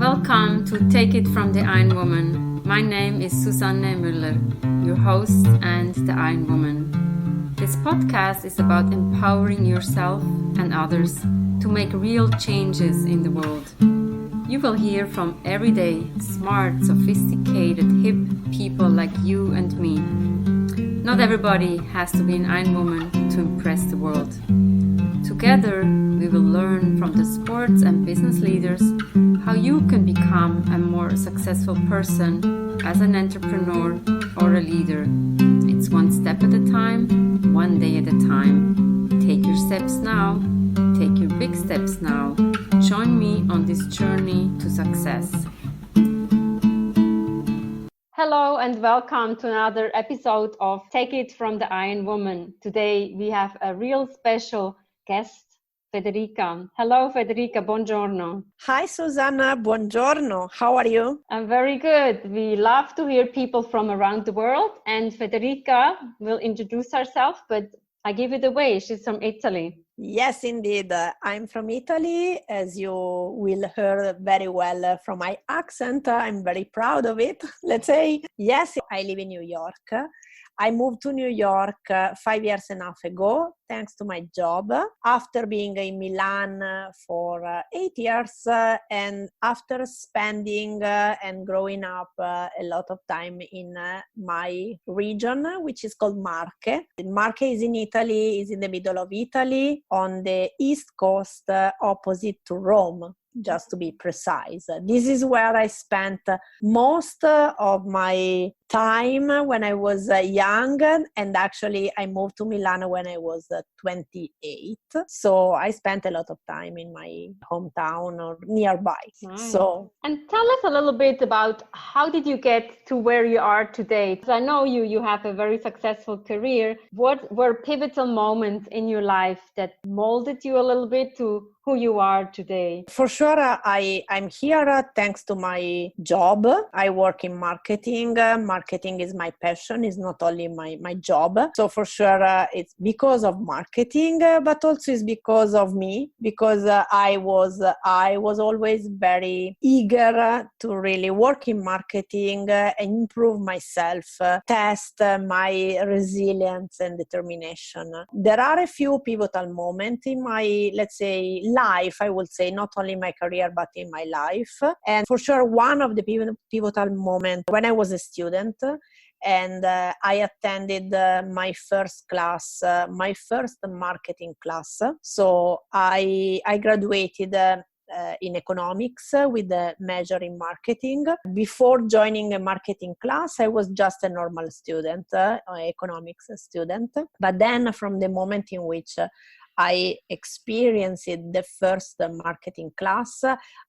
Welcome to Take It from the Iron Woman. My name is Susanne Müller, your host and the Iron Woman. This podcast is about empowering yourself and others to make real changes in the world. You will hear from everyday, smart, sophisticated, hip people like you and me. Not everybody has to be an Iron Woman to impress the world. Together, we will learn from the sports and business leaders how you can become a more successful person as an entrepreneur or a leader. It's one step at a time, one day at a time. Take your steps now. Take your big steps now. Join me on this journey to success. Hello and welcome to another episode of Take It from the Iron Woman. Today we have a real special guest, Federica. Hello, Federica. Buongiorno. Hi, Susanna. Buongiorno. How are you? I'm very good. We love to hear people from around the world, and Federica will introduce herself, but I give it away. She's from Italy. Yes, indeed. I'm from Italy, as you will hear very well from my accent. I'm very proud of it, let's say. Yes, I live in New York. I moved to New York 5 years and a half ago, thanks to my job, after being in Milan for 8 years and after spending and growing up a lot of time in my region, which is called Marche. Marche is in Italy, is in the middle of Italy, on the east coast, opposite to Rome. Just to be precise. This is where I spent most of my time when I was young, and actually I moved to Milan when I was 28. So I spent a lot of time in my hometown or nearby. Nice. And tell us a little bit about how did you get to where you are today? Because I know you have a very successful career. What were pivotal moments in your life that molded you a little bit to who you are today? For sure, I'm here thanks to my job. I work in marketing. Marketing is my passion, is not only my job. So for sure, it's because of marketing, but also it's because of me, because I was always very eager to really work in marketing and improve myself, test my resilience and determination. There are a few pivotal moments in my, let's say, life, I would say, not only my career, but in my life. And for sure, one of the pivotal moments when I was a student, and I attended my first class, my first marketing class. So I graduated in economics with a major in marketing. Before joining a marketing class, I was just a normal student, economics student. But then from the moment in which I experienced the first marketing class,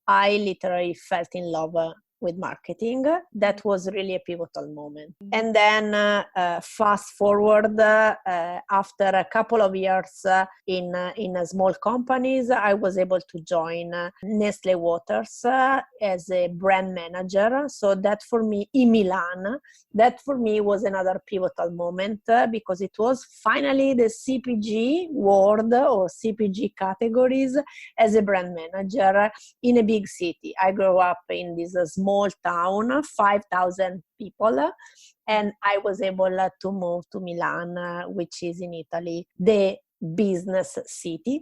I literally fell in love with marketing. That was really a pivotal moment. And then fast forward, after a couple of years in small companies, I was able to join Nestlé Waters as a brand manager. So that for me, in Milan, that for me was another pivotal moment because it was finally the CPG world or CPG categories as a brand manager in a big city. I grew up in this small town, 5,000 people, and I was able to move to Milan, which is in Italy, the business city.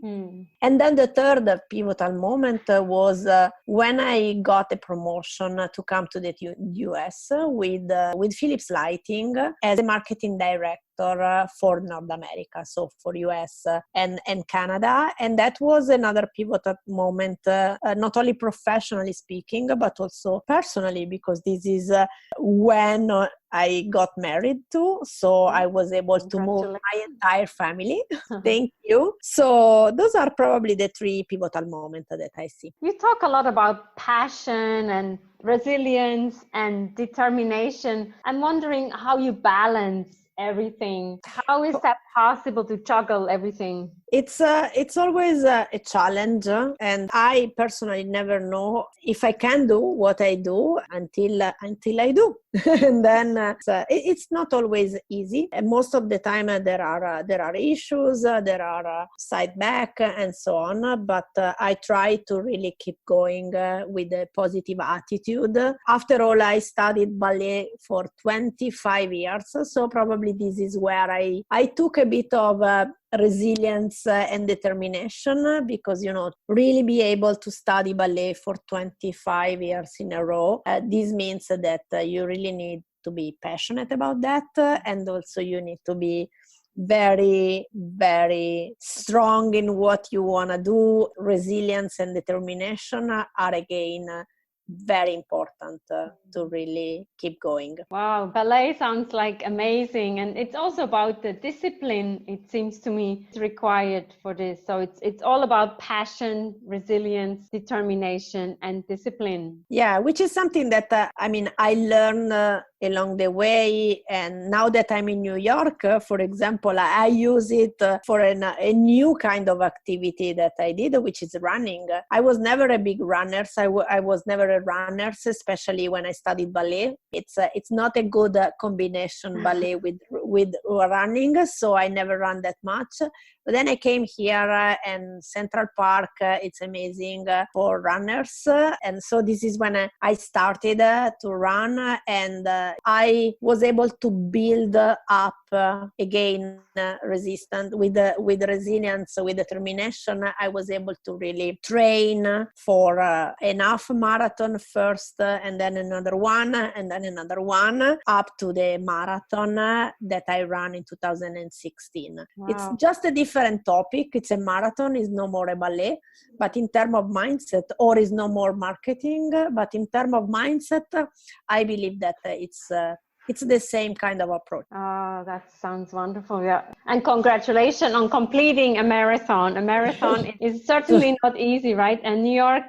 And then the third pivotal moment was when I got a promotion to come to the US with Philips Lighting as a marketing director for North America, so for US and Canada. And that was another pivotal moment, not only professionally speaking, but also personally, because this is when I got married too. So I was able to move my entire family. Thank you. So those are probably the three pivotal moments that I see. You talk a lot about passion and resilience and determination. I'm wondering how you balance everything. How is that possible to juggle everything? It's always a challenge, and I personally never know if I can do what I do until I do, and then it's not always easy. And most of the time there are issues, there are setbacks, and so on. But I try to really keep going with a positive attitude. After all, I studied ballet for 25 years, so probably this is where I took a bit of resilience and determination, because really be able to study ballet for 25 years in a row, this means that you really need to be passionate about that, and also you need to be very, very strong in what you want to do. Resilience and determination are again very important to really keep going. Wow, ballet sounds like amazing, and it's also about the discipline. It seems to me it's required for this. So it's all about passion, resilience, determination, and discipline. Yeah, which is something that I learned along the way, and now that I'm in New York, for example, I use it for a new kind of activity that I did, which is running. I was never a big runner. I was never a runner, especially when I studied ballet. It's not a good combination, ballet with running, so I never run that much. But then I came here, and Central Park, it's amazing for runners. And so this is when I started to run, and I was able to build up again resistance with resilience, with determination. I was able to really train for enough marathon first, and then another one, and then another one, up to the marathon that I ran in 2016. Wow. It's just a different topic. It's a marathon, is no more a ballet, but in terms of mindset, or is no more marketing, but in terms of mindset, I believe that it's the same kind of approach. Oh, that sounds wonderful. Yeah. And congratulations on completing a marathon. A marathon is certainly not easy, right? And New York,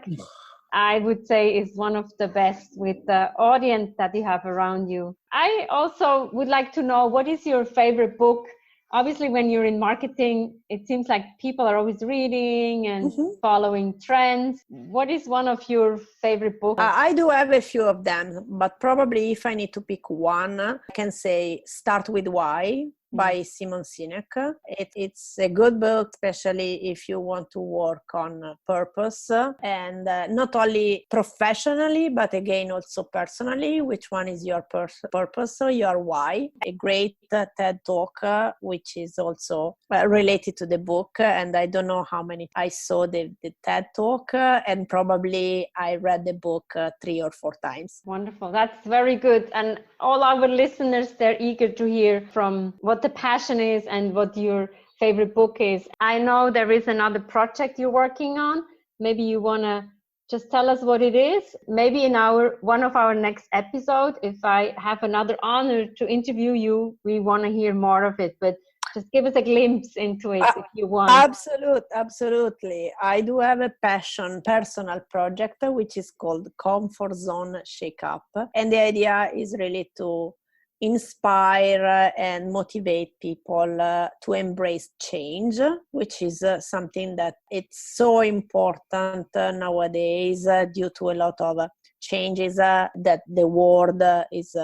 I would say, is one of the best with the audience that you have around you. I also would like to know, what is your favorite book? Obviously, when you're in marketing, it seems like people are always reading and following trends. What is one of your favorite books? I do have a few of them, but probably if I need to pick one, I can say Start With Why by Simon Sinek. It's a good book, especially if you want to work on purpose, and not only professionally, but again also personally. Which one is your purpose, so your why? A great TED Talk, which is also related to the book, and I don't know how many I saw the TED Talk, and probably I read the book 3 or 4 times. Wonderful. That's very good. And all our listeners, they're eager to hear from what the passion is and what your favorite book is. I know there is another project you're working on. Maybe you want to just tell us what it is. Maybe in one of our next episode, if I have another honor to interview you, we want to hear more of it. But just give us a glimpse into it if you want. Absolutely. I do have a personal project, which is called Comfort Zone Shake Up. And the idea is really to inspire and motivate people to embrace change, which is something that it's so important nowadays due to a lot of changes that the world is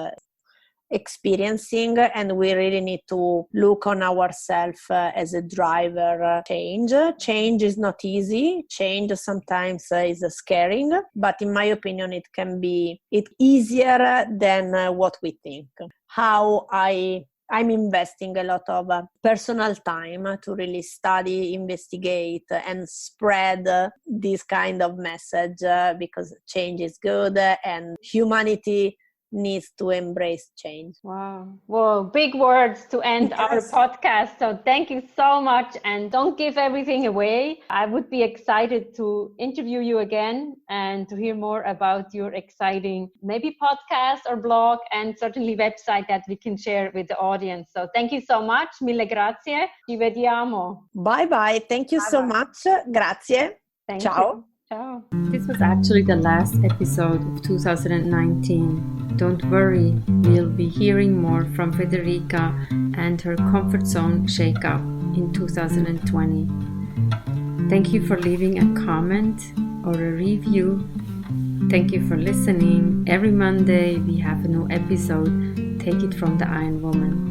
experiencing, and we really need to look on ourselves as a driver. Change is not easy. Change sometimes is scaring, but in my opinion it can be easier than what we think. How I'm investing a lot of personal time to really study, investigate, and spread this kind of message, because change is good and humanity needs to embrace change. Wow. Whoa, big words to end our podcast. So thank you so much, and don't give everything away. I would be excited to interview you again and to hear more about your exciting maybe podcast or blog, and certainly website that we can share with the audience. So thank you so much. Mille grazie. Ci vediamo. Bye bye. Thank you so much. Grazie. Ciao. You. Ciao. This was actually the last episode of 2019. Don't worry, we'll be hearing more from Federica and her comfort zone shake-up in 2020. Thank you for leaving a comment or a review. Thank you for listening. Every Monday we have a new episode. Take it from the Iron Woman.